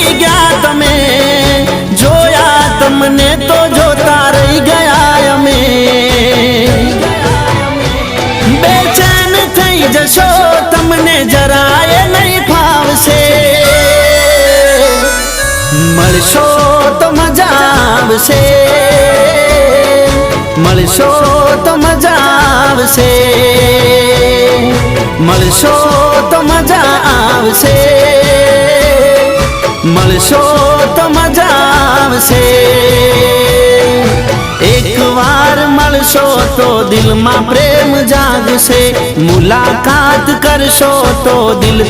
भूली गया तमे जोया तमने तो जोता रही गया अमे बेचैन थई जशो तमने जराए नहीं फावशे मळशो तो मजा आवशे मळशो तो मजा आवशे मळशो तो मजा आवशे मळशो तो मजा आवशे एक वार मळशो तो दिल में प्रेम जागशे मुलाकात करशो तो दिल